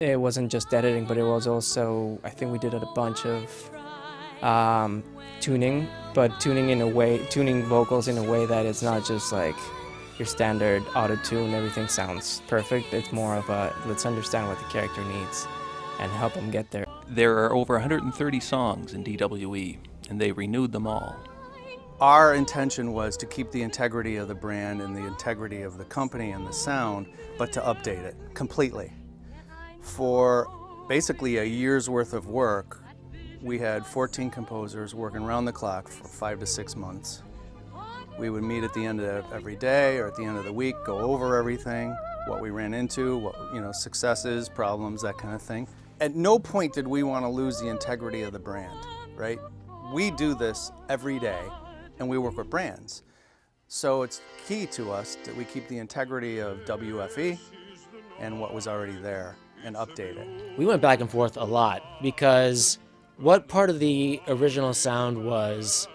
It wasn't just editing, but it was also, I think we did a bunch of tuning, but tuning vocals in a way that it's not just like your standard auto-tune, everything sounds perfect. It's more of a, let's understand what the character needs and help them get there. There are over 130 songs in DWE, and they renewed them all. Our intention was to keep the integrity of the brand and the integrity of the company and the sound, but to update it completely. For basically a year's worth of work, we had 14 composers working around the clock for 5 to 6 months. We would meet at the end of every day or at the end of the week, go over everything, what we ran into, what, successes, problems, that kind of thing. At no point did we want to lose the integrity of the brand, right? We do this every day, and we work with brands. So it's key to us that we keep the integrity of WFE and what was already there and update it. We went back and forth a lot because what part of the original sound was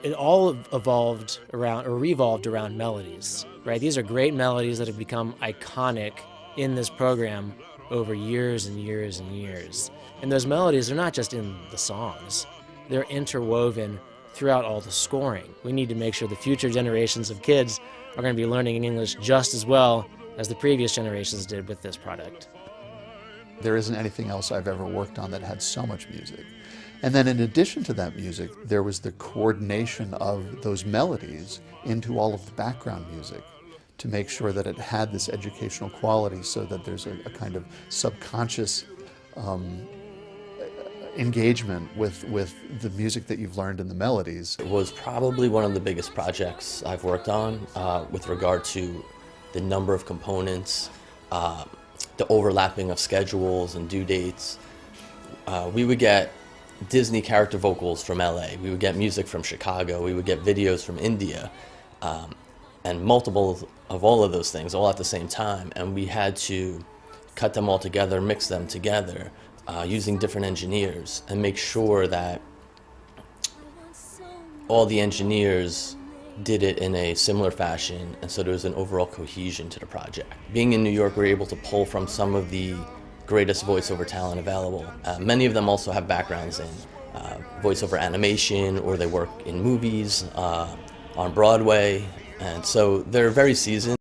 it all evolved around or revolved around melodies, right? These are great melodies that have become iconic in this program over years and years and years. And those melodies are not just in the songs, they're interwoven throughout all the scoring. We need to make sure the future generations of kids are going to be learning English just as well as the previous generations did with this product. There isn't anything else I've ever worked on that had so much music. And then in addition to that music, there was the coordination of those melodies into all of the background music to make sure that it had this educational quality so that there's a kind of subconscious engagement with the music that you've learned in the melodies. It was probably one of the biggest projects I've worked on with regard to the number of components, the overlapping of schedules and due dates. We would get Disney character vocals from LA, we would get music from Chicago, we would get videos from India, and multiple of all of those things all at the same time, and we had to cut them all together, mix them together, using different engineers, and make sure that all the engineers did it in a similar fashion, and so there was an overall cohesion to the project. Being in New York, we were able to pull from some of the greatest voiceover talent available. Many of them also have backgrounds in voiceover animation, or they work in movies, on Broadway, and so they're very seasoned.